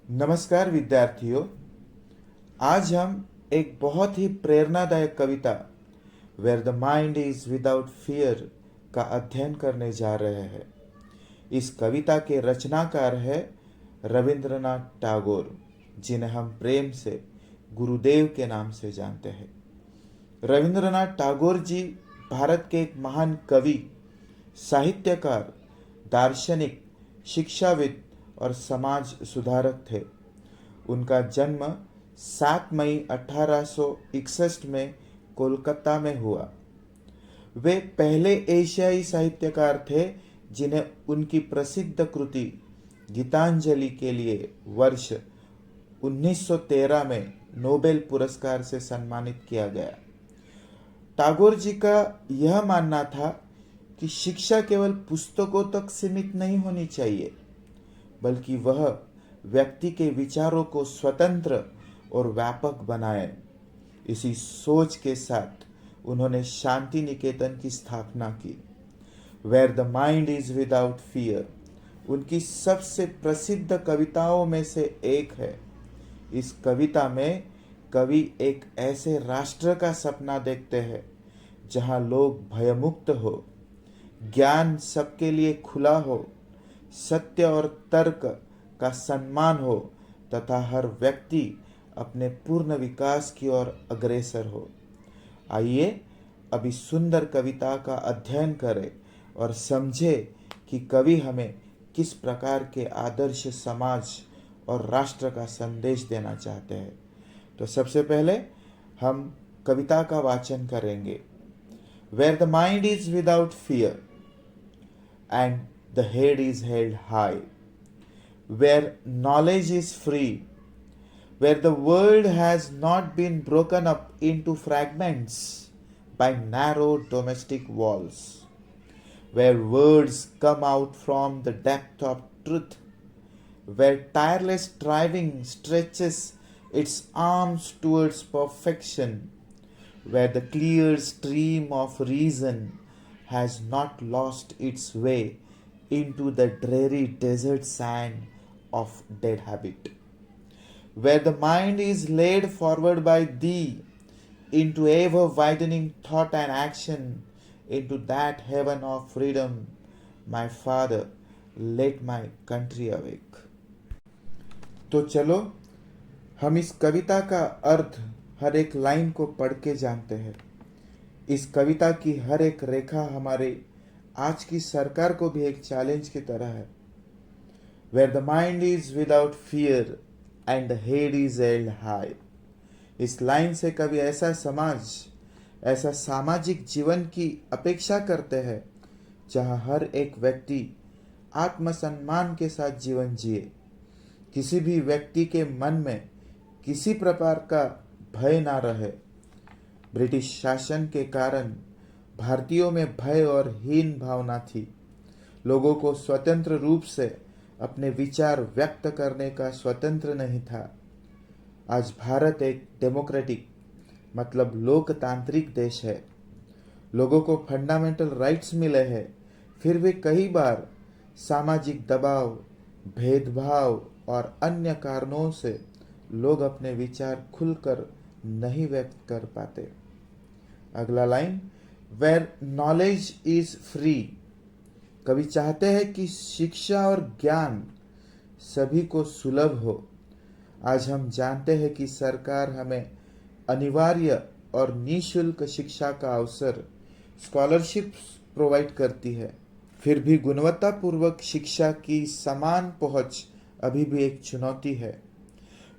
नमस्कार विद्यार्थियों। आज हम एक बहुत ही प्रेरणादायक कविता where the mind is without fear का अध्ययन करने जा रहे हैं। इस कविता के रचनाकार है रविंद्रनाथ टैगोर, जिन्हें हम प्रेम से गुरुदेव के नाम से जानते हैं। रविंद्रनाथ टैगोर जी भारत के एक महान कवि, साहित्यकार, दार्शनिक, शिक्षाविद और समाज सुधारक थे। उनका जन्म 7 मई 1861 में कोलकाता में हुआ। वे पहले एशियाई साहित्यकार थे जिन्हें उनकी प्रसिद्ध कृति गीतांजलि के लिए वर्ष 1913 में नोबेल पुरस्कार से सम्मानित किया गया। टैगोर जी का यह मानना था कि शिक्षा केवल पुस्तकों तक सीमित नहीं होनी चाहिए, बल्कि वह व्यक्ति के विचारों को स्वतंत्र और व्यापक बनाए। इसी सोच के साथ उन्होंने शांति निकेतन की स्थापना की। Where the mind is without fear उनकी सबसे प्रसिद्ध कविताओं में से एक है। इस कविता में कवि एक ऐसे राष्ट्र का सपना देखते हैं जहां लोग भयमुक्त हो, ज्ञान सबके लिए खुला हो, सत्य और तर्क का सम्मान हो तथा हर व्यक्ति अपने पूर्ण विकास की ओर अग्रसर हो। आइए अभी सुंदर कविता का अध्ययन करें और समझे कि कवि हमें किस प्रकार के आदर्श समाज और राष्ट्र का संदेश देना चाहते हैं। तो सबसे पहले हम कविता का वाचन करेंगे। Where the mind is without fear and the head is held high, where knowledge is free, where the world has not been broken up into fragments by narrow domestic walls, where words come out from the depth of truth, where tireless striving stretches its arms towards perfection, where the clear stream of reason has not lost its way into the dreary desert sand of dead habit, where the mind is led forward by thee into ever widening thought and action, into that heaven of freedom, my father, let my country awake। तो चलो हम इस कविता का अर्थ हर एक line को पढ़ के जानते हैं। इस कविता की हर एक रेखा हमारे आज की सरकार को भी एक चैलेंज की तरह है। Where the mind is without fear and the head is held high. इस लाइन से कवि ऐसा समाज, ऐसा सामाजिक जीवन की अपेक्षा करते हैं जहां हर एक व्यक्ति आत्मसम्मान के साथ जीवन जिए। किसी भी व्यक्ति के मन में किसी प्रकार का भय ना रहे। ब्रिटिश शासन के कारण भारतीयों में भय और हीन भावना थी। लोगों को स्वतंत्र रूप से अपने विचार व्यक्त करने का स्वतंत्र नहीं था। आज भारत एक डेमोक्रेटिक मतलब लोकतांत्रिक देश है। लोगों को फंडामेंटल राइट्स मिले हैं, फिर भी कई बार सामाजिक दबाव, भेदभाव और अन्य कारणों से लोग अपने विचार खुलकर नहीं व्यक्त कर पाते। अगला line, where knowledge is free. कवि चाहते हैं कि शिक्षा और ज्ञान सभी को सुलभ हो। आज हम जानते हैं कि सरकार हमें अनिवार्य और निःशुल्क शिक्षा का अवसर, स्कॉलरशिप प्रोवाइड करती है। फिर भी गुणवत्तापूर्वक शिक्षा की समान पहुंच अभी भी एक चुनौती है।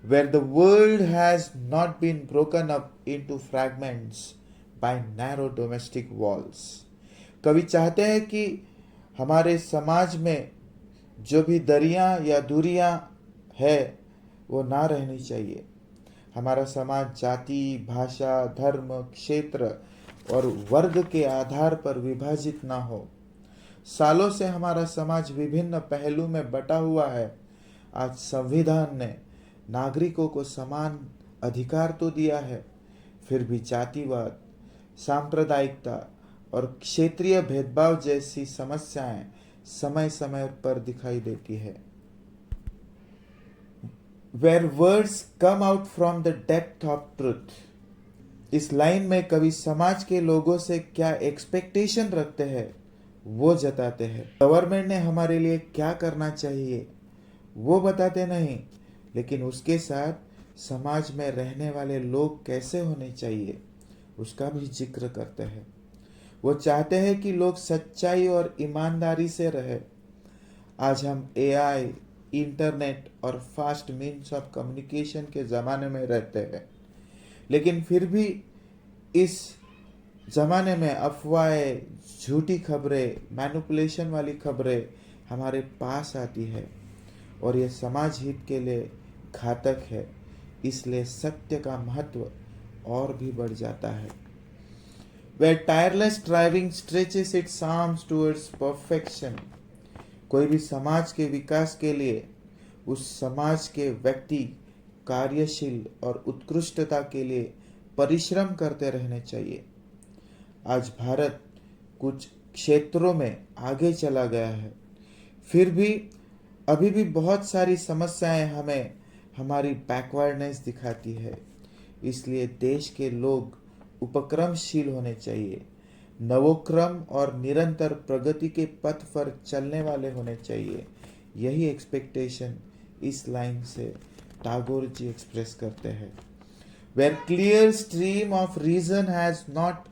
Where the world has not been broken up into fragments by narrow domestic walls। कवि चाहते हैं कि हमारे समाज में जो भी दरियां या दूरियां है वो ना रहनी चाहिए। हमारा समाज जाति, भाषा, धर्म, क्षेत्र और वर्ग के आधार पर विभाजित ना हो। सालों से हमारा समाज विभिन्न पहलू में बटा हुआ है। आज संविधान ने नागरिकों को समान अधिकार तो दिया है, फिर भी जातिवाद, सांप्रदायिकता और क्षेत्रीय भेदभाव जैसी समस्याएं समय समय पर दिखाई देती है। where words come out from the depth of truth. इस लाइन में कवि समाज के लोगों से क्या एक्सपेक्टेशन रखते हैं वो जताते हैं। गवर्नमेंट ने हमारे लिए क्या करना चाहिए वो बताते नहीं, लेकिन उसके साथ समाज में रहने वाले लोग कैसे होने चाहिए उसका भी जिक्र करते हैं। वो चाहते हैं कि लोग सच्चाई और ईमानदारी से रहे। आज हम एआई, इंटरनेट और फास्ट मीन्स ऑफ कम्युनिकेशन के ज़माने में रहते हैं, लेकिन फिर भी इस ज़माने में अफवाहें, झूठी खबरें, मैनिपुलेशन वाली खबरें हमारे पास आती है और ये समाज हित के लिए घातक है। इसलिए सत्य का महत्व और भी बढ़ जाता है। Where tireless striving stretches its arms towards perfection, कोई भी समाज के विकास के लिए उस समाज के व्यक्ति कार्यशील और उत्कृष्टता के लिए परिश्रम करते रहने चाहिए। आज भारत कुछ क्षेत्रों में आगे चला गया है, फिर भी अभी भी बहुत सारी समस्याएं हमें हमारी बैकवर्डनेस दिखाती है। इसलिए देश के लोग उपक्रमशील होने चाहिए, नवोक्रम और निरंतर प्रगति के पथ पर चलने वाले होने चाहिए। यही एक्सपेक्टेशन इस लाइन से टैगोर जी एक्सप्रेस करते हैं। Where clear stream of reason has not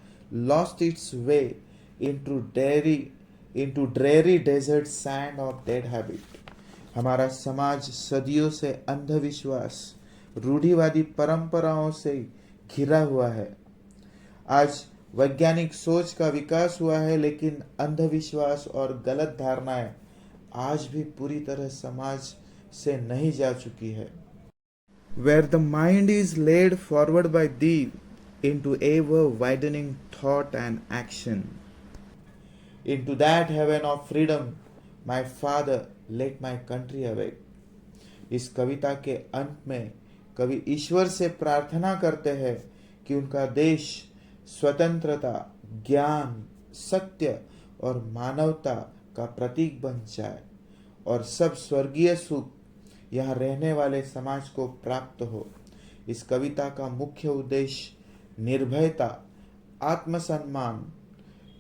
lost its way into dreary desert sand of dead habit. हमारा समाज सदियों से अंधविश्वास, रूढ़िवादी परंपराओं से घिरा हुआ है। आज वैज्ञानिक सोच का विकास हुआ है, लेकिन अंधविश्वास और गलत धारणाएं आज भी पूरी तरह समाज से नहीं जा चुकी है। Where the mind is led forward by thee into ever widening thought and action, into that heaven of freedom, my father, let my country awake. इस कविता के अंत में कवि ईश्वर से प्रार्थना करते हैं कि उनका देश स्वतंत्रता, ज्ञान, सत्य और मानवता का प्रतीक बन जाए और सब स्वर्गीय सुख यहाँ रहने वाले समाज को प्राप्त हो। इस कविता का मुख्य उद्देश्य निर्भयता, आत्मसम्मान,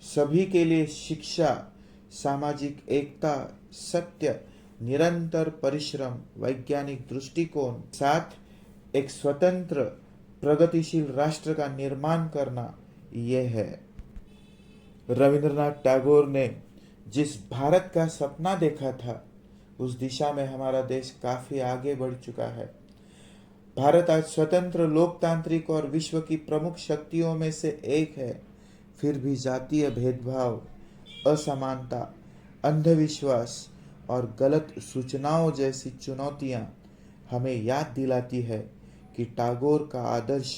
सभी के लिए शिक्षा, सामाजिक एकता, सत्य, निरंतर परिश्रम, वैज्ञानिक दृष्टिकोण साथ एक स्वतंत्र प्रगतिशील राष्ट्र का निर्माण करना यह है। रविंद्रनाथ टैगोर ने जिस भारत का सपना देखा था उस दिशा में हमारा देश काफी आगे बढ़ चुका है। भारत आज स्वतंत्र, लोकतांत्रिक और विश्व की प्रमुख शक्तियों में से एक है। फिर भी जातीय भेदभाव, असमानता, अंधविश्वास और गलत सूचनाओं जैसी चुनौतियां हमें याद दिलाती है कि टैगोर का आदर्श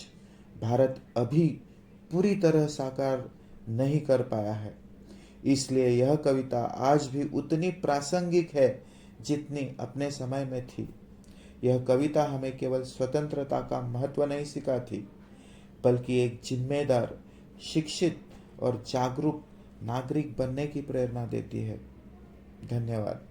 भारत अभी पूरी तरह साकार नहीं कर पाया है। इसलिए यह कविता आज भी उतनी प्रासंगिक है जितनी अपने समय में थी। यह कविता हमें केवल स्वतंत्रता का महत्व नहीं सिखाती, बल्कि एक जिम्मेदार, शिक्षित और जागरूक नागरिक बनने की प्रेरणा देती है। धन्यवाद।